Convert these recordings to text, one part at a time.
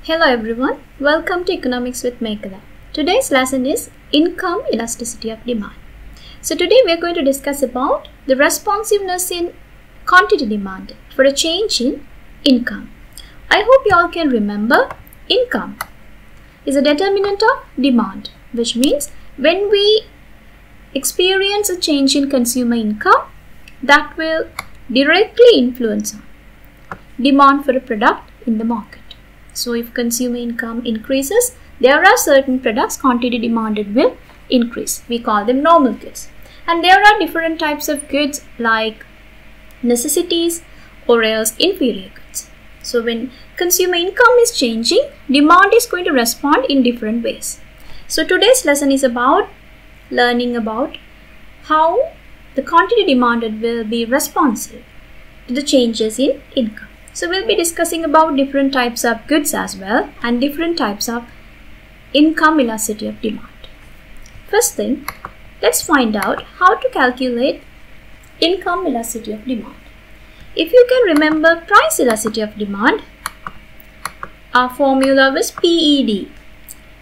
Hello everyone, welcome to Economics with Mekala. Today's lesson is Income Elasticity of Demand. So today we are going to discuss about the responsiveness in quantity demand for a change in income. I hope you all can remember income is a determinant of demand, which means when we experience a change in consumer income, that will directly influence demand for a product in the market. So if consumer income increases, there are certain products quantity demanded will increase. We call them normal goods. And there are different types of goods like necessities or else inferior goods. So when consumer income is changing, demand is going to respond in different ways. So today's lesson is about learning about how the quantity demanded will be responsive to the changes in income. So we'll be discussing about different types of goods as well and different types of income elasticity of demand. First thing, let's find out how to calculate income elasticity of demand. If you can remember price elasticity of demand, our formula was PED.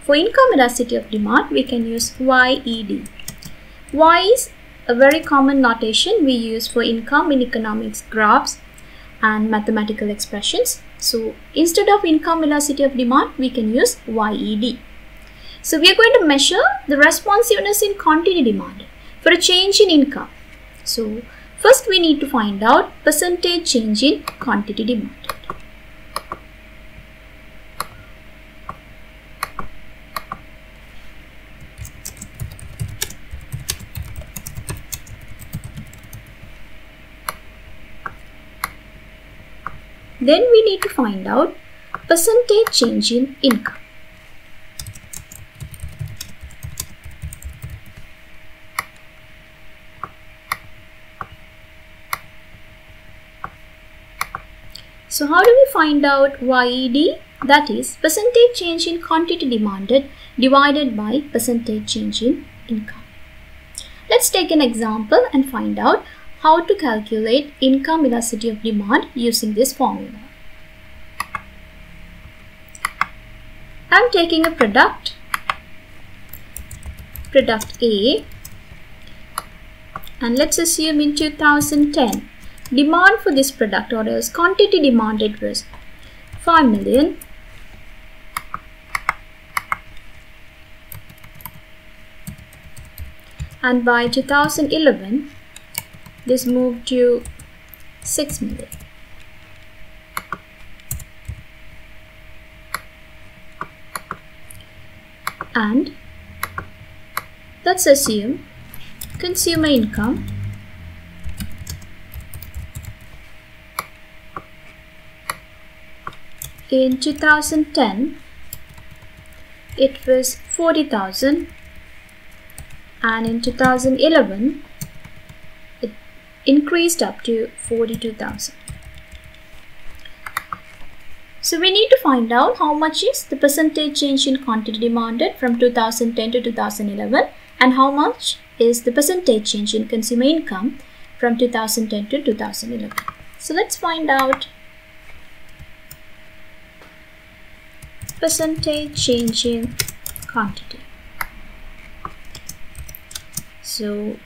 For income elasticity of demand, we can use YED. Y is a very common notation we use for income in economics graphs and mathematical expressions. So instead of income elasticity of demand, we can use YED. So we are going to measure the responsiveness in quantity demand for a change in income. So first we need to find out percentage change in quantity demand. Then we need to find out percentage change in income. So how do we find out YED? That is percentage change in quantity demanded divided by percentage change in income. Let's take an example and find out how to calculate income elasticity of demand using this formula. I'm taking a product A, and let's assume in 2010 demand for this product or else quantity demanded was 5 million, and by 2011 this moved to 6 million. And let's assume consumer income in 2010 it was 40,000, and in 2011 it increased up to 42,000. So we need to find out how much is the percentage change in quantity demanded from 2010 to 2011 and how much is the percentage change in consumer income from 2010 to 2011. So let's find out percentage change in quantity. So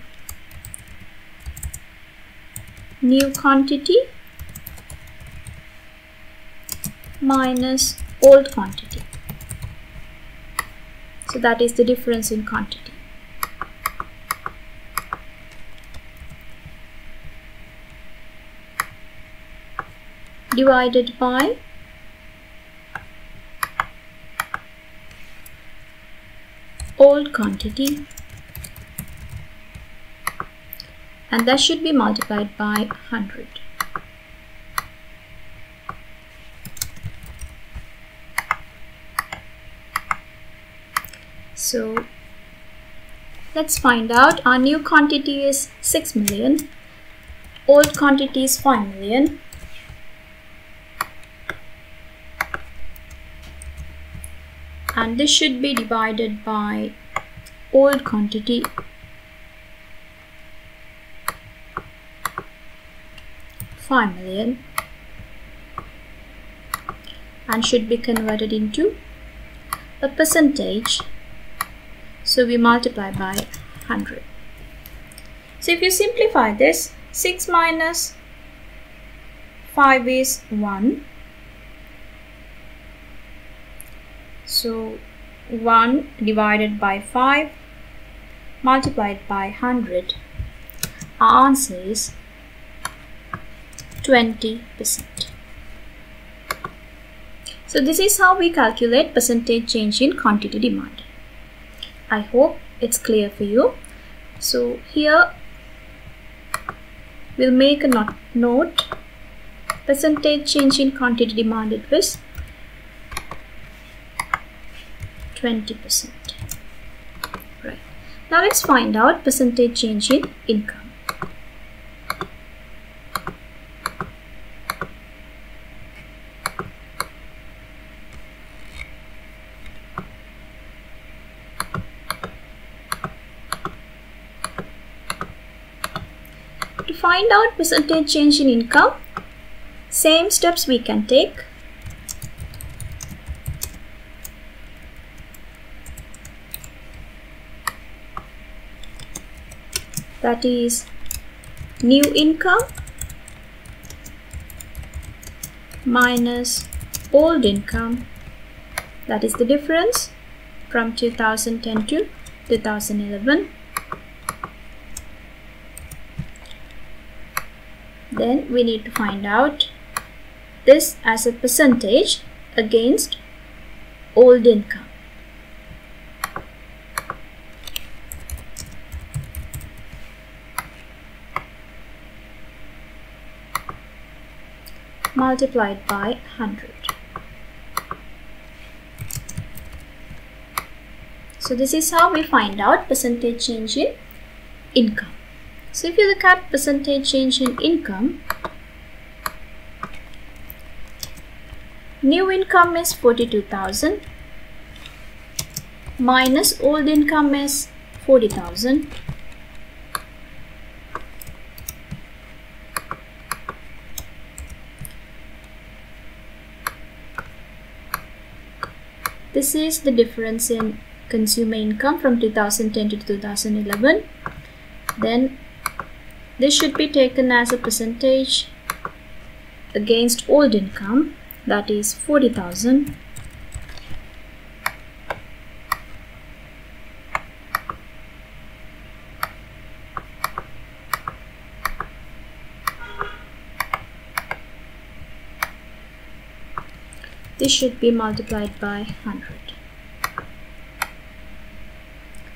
new quantity minus old quantity. So that is the difference in quantity. Divided by old quantity, and that should be multiplied by 100. So let's find out. Our new quantity is 6 million, old quantity is 5 million, and this should be divided by old quantity $5 million, and should be converted into a percentage. So we multiply by 100. So if you simplify this, 6 minus 5 is 1. So 1 divided by 5 multiplied by 100. Our answer is 20%. So this is how we calculate percentage change in quantity demand. I hope it's clear for you. So here we'll make a note. Percentage change in quantity demanded was 20%. Right. Now let's find out percentage change in income. To find out percentage change in income, same steps we can take. That is new income minus old income. That is the difference from 2010 to 2011. Then we need to find out this as a percentage against old income. Multiplied by 100. So this is how we find out percentage change in income. So if you look at percentage change in income, new income is 42,000 minus old income is 40,000. This is the difference in consumer income from 2010 to 2011. Then this should be taken as a percentage against old income, that is 40,000. This should be multiplied by 100.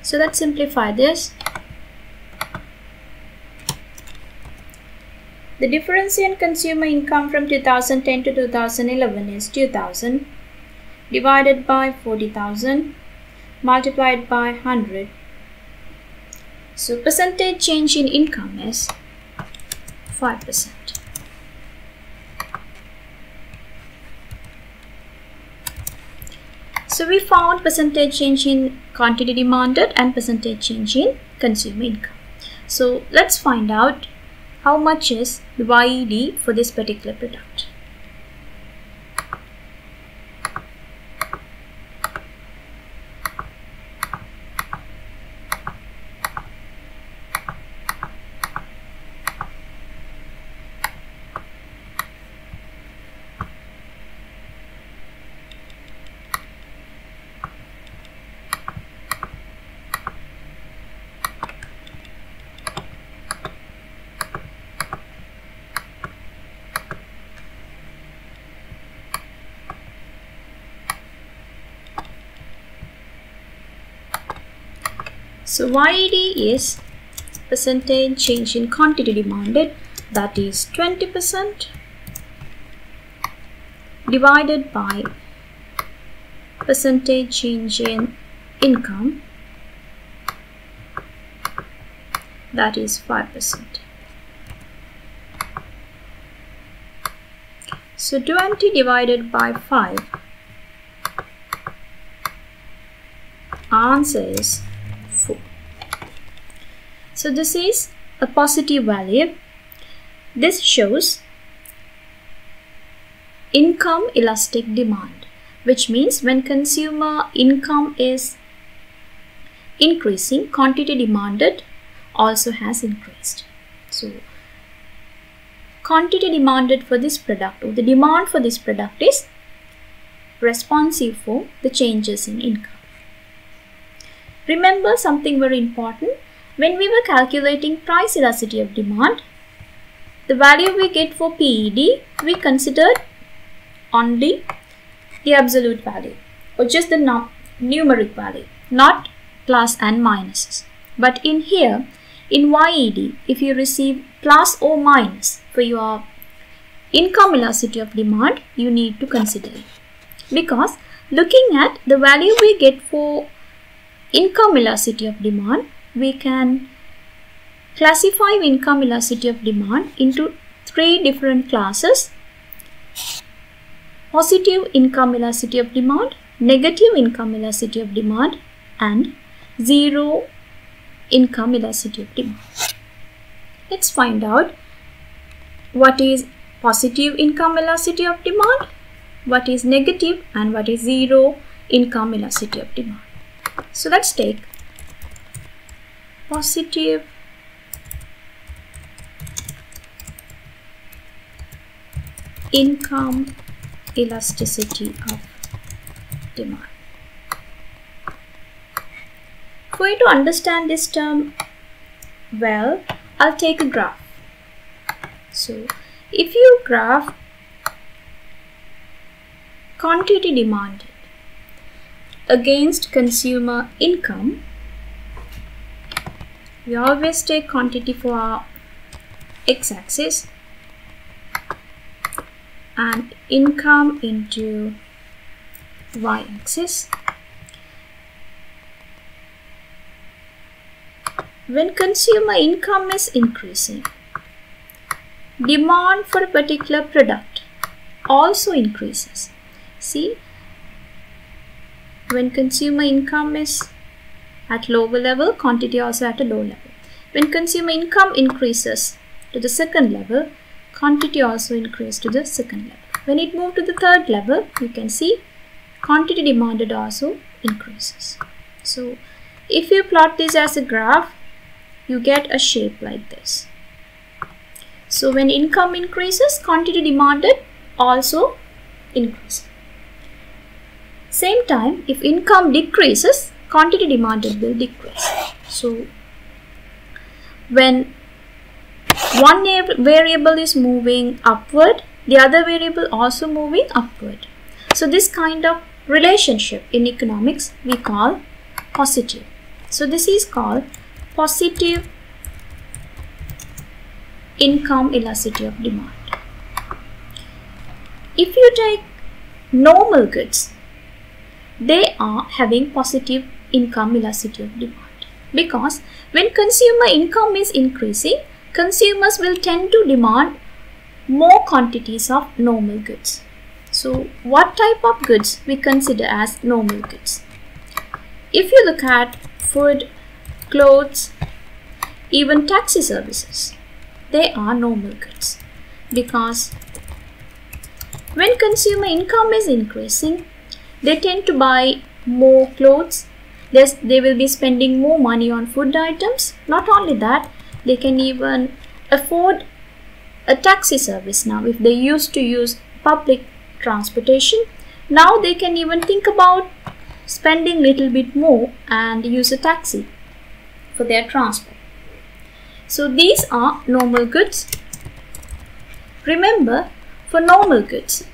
So let's simplify this. The difference in consumer income from 2010 to 2011 is 2,000 divided by 40,000 multiplied by 100. So percentage change in income is 5%. So we found percentage change in quantity demanded and percentage change in consumer income. So let's find out how much is the YED for this particular product. So YED is percentage change in quantity demanded, that is 20% divided by percentage change in income, that is 5%. So 20 divided by 5, answer is 4. So this is a positive value. This shows income elastic demand, which means when consumer income is increasing, quantity demanded also has increased. So quantity demanded for this product, or the demand for this product, is responsive for the changes in income. Remember something very important. When we were calculating price elasticity of demand, the value we get for PED, we considered only the absolute value, or just the numeric value, not plus and minuses. But in here, in YED, if you receive plus or minus for your income elasticity of demand, you need to consider it. Because looking at the value we get for income elasticity of demand, we can classify income elasticity of demand into 3 different classes: positive income elasticity of demand, negative income elasticity of demand, and zero income elasticity of demand. Let's find out what is positive income elasticity of demand, what is negative, and what is zero income elasticity of demand. So let's take positive income elasticity of demand. For you to understand this term well, I'll take a graph. So if you graph quantity demanded against consumer income, we always take quantity for our x-axis and income into y-axis. When consumer income is increasing, demand for a particular product also increases. See, when consumer income is at lower level, quantity also at a low level. When consumer income increases to the second level, quantity also increases to the second level. When it moves to the third level, you can see quantity demanded also increases. So if you plot this as a graph, you get a shape like this. So when income increases, quantity demanded also increases. Same time, if income decreases, quantity demanded will decrease. So when one variable is moving upward, the other variable also moving upward. So this kind of relationship in economics we call positive. So this is called positive income elasticity of demand. If you take normal goods, they are having positive income elasticity of demand, because when consumer income is increasing, consumers will tend to demand more quantities of normal goods. So what type of goods we consider as normal goods? If you look at food, clothes, even taxi services, they are normal goods, because when consumer income is increasing, they tend to buy more clothes. They will be spending more money on food items. Not only that, they can even afford a taxi service now. If they used to use public transportation, now they can even think about spending a little bit more and use a taxi for their transport. So these are normal goods. Remember, for normal goods,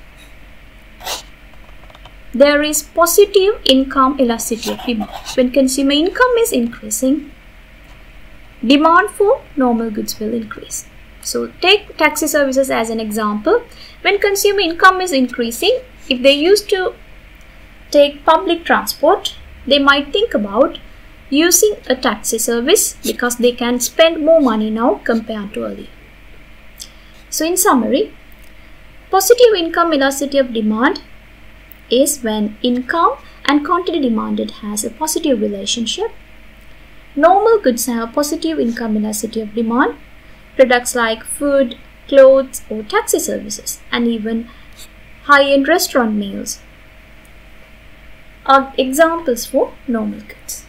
there is positive income elasticity of demand. When consumer income is increasing, demand for normal goods will increase. So take taxi services as an example. When consumer income is increasing, if they used to take public transport, they might think about using a taxi service because they can spend more money now compared to earlier. So in summary, positive income elasticity of demand is when income and quantity demanded has a positive relationship. Normal goods have a positive income elasticity of demand. Products like food, clothes, or taxi services, and even high-end restaurant meals are examples for normal goods.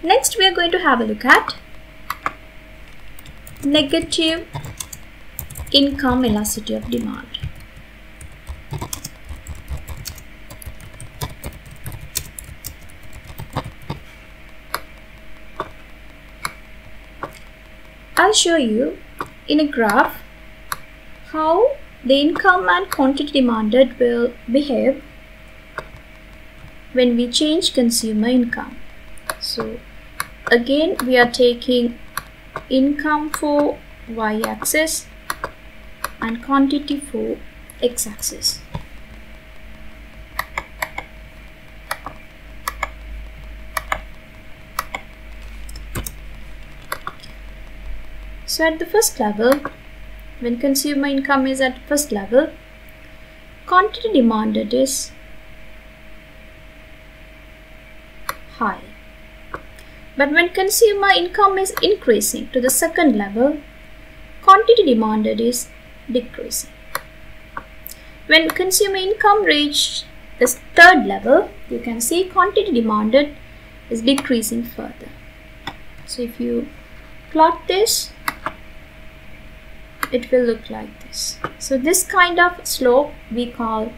Next, we are going to have a look at negative income elasticity of demand. I'll show you in a graph how the income and quantity demanded will behave when we change consumer income. So again, we are taking income for y-axis and quantity for x-axis. So at the first level, when consumer income is at first level, quantity demanded is high. But when consumer income is increasing to the second level, quantity demanded is decreasing. When consumer income reaches the third level, you can see quantity demanded is decreasing further. So if you plot this, it will look like this. So this kind of slope we call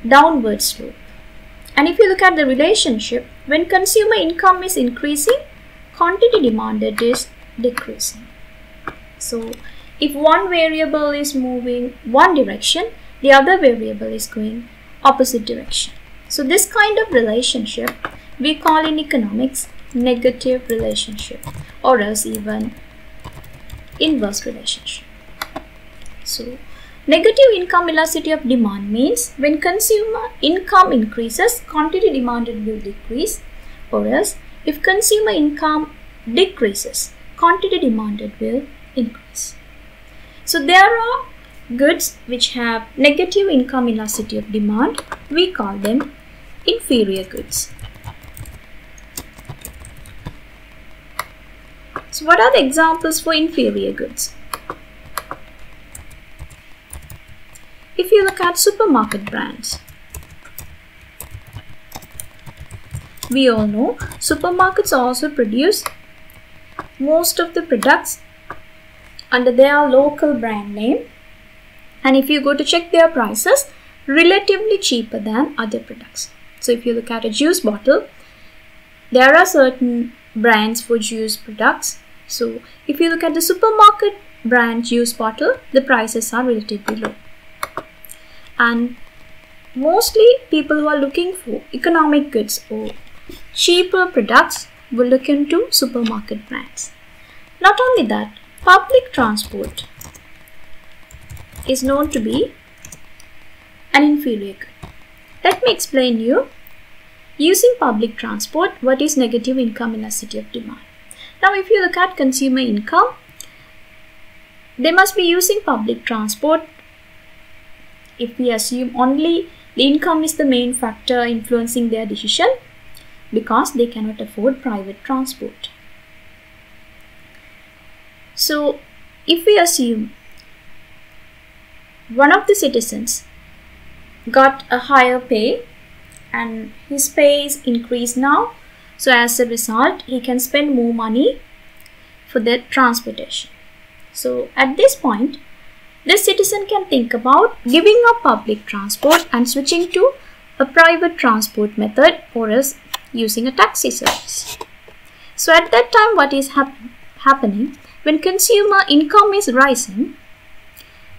downward slope. And if you look at the relationship, when consumer income is increasing, quantity demanded is decreasing. So if one variable is moving one direction, the other variable is going opposite direction. So this kind of relationship we call in economics negative relationship, or else even inverse relationship. So negative income elasticity of demand means when consumer income increases, quantity demanded will decrease, or else if consumer income decreases, quantity demanded will increase. So there are goods which have negative income elasticity of demand. We call them inferior goods. So what are the examples for inferior goods? If you look at supermarket brands, we all know supermarkets also produce most of the products under their local brand name, and if you go to check their prices, relatively cheaper than other products. So if you look at a juice bottle, there are certain brands for juice products. So if you look at the supermarket brand juice bottle, the prices are relatively low. And mostly people who are looking for economic goods or cheaper products will look into supermarket brands. Not only that, public transport is known to be an inferior good. Let me explain you, using public transport, what is negative income elasticity of demand. Now if you look at consumer income, they must be using public transport. If we assume only the income is the main factor influencing their decision, because they cannot afford private transport. So if we assume one of the citizens got a higher pay and his pay is increased now, so as a result he can spend more money for their transportation. So at this point, this citizen can think about giving up public transport and switching to a private transport method, or else using a taxi service. So at that time, what is happening, when consumer income is rising,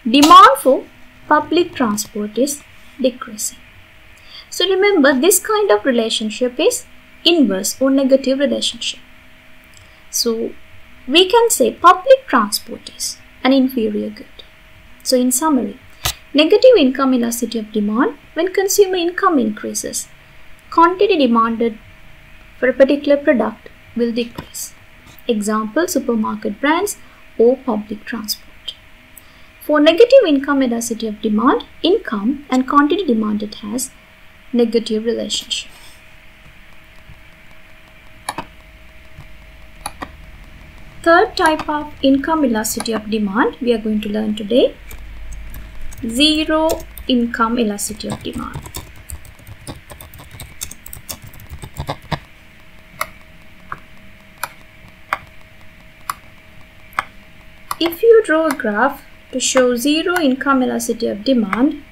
demand for public transport is decreasing. So remember, this kind of relationship is inverse or negative relationship. So we can say public transport is an inferior good. So in summary, negative income elasticity of demand, when consumer income increases, quantity demanded for a particular product will decrease. Example, supermarket brands or public transport. For negative income elasticity of demand, income and quantity demanded has negative relationship. Third type of income elasticity of demand we are going to learn today zero income elasticity of demand. If you draw a graph to show zero income elasticity of demand,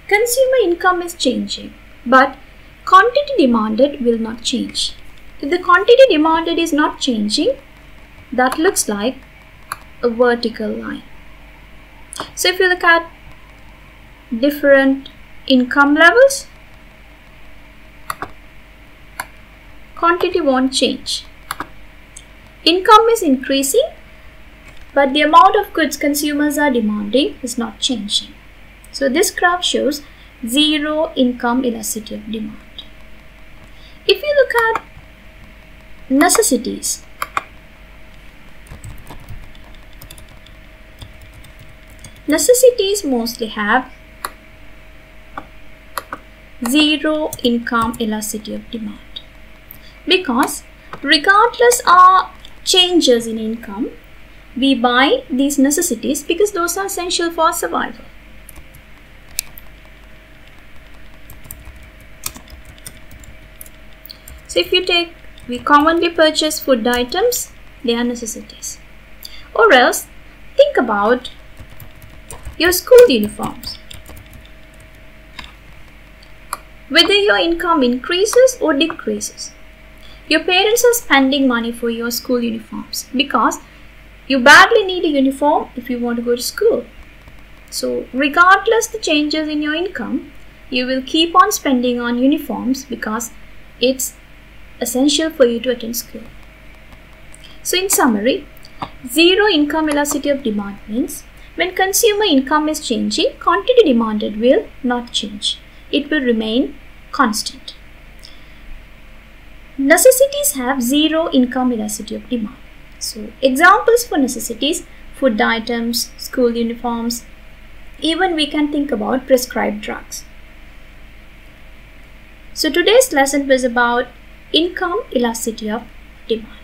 consumer income is changing, but quantity demanded will not change. If the quantity demanded is not changing, that looks like a vertical line. So if you look at different income levels, quantity won't change. Income is increasing, but the amount of goods consumers are demanding is not changing. So this graph shows zero income elasticity of demand. If you look at necessities, necessities mostly have zero income elasticity of demand, because regardless of changes in income, we buy these necessities because those are essential for survival. So if you take, we commonly purchase food items, they are necessities. Or else think about your school uniforms. Whether your income increases or decreases, your parents are spending money for your school uniforms because you badly need a uniform if you want to go to school. So regardless the changes in your income, you will keep on spending on uniforms because it's essential for you to attend school. So in summary, zero income elasticity of demand means when consumer income is changing, quantity demanded will not change. It will remain constant. Necessities have zero income elasticity of demand. So examples for necessities: food items, school uniforms, even we can think about prescribed drugs. So today's lesson was about income elasticity of demand.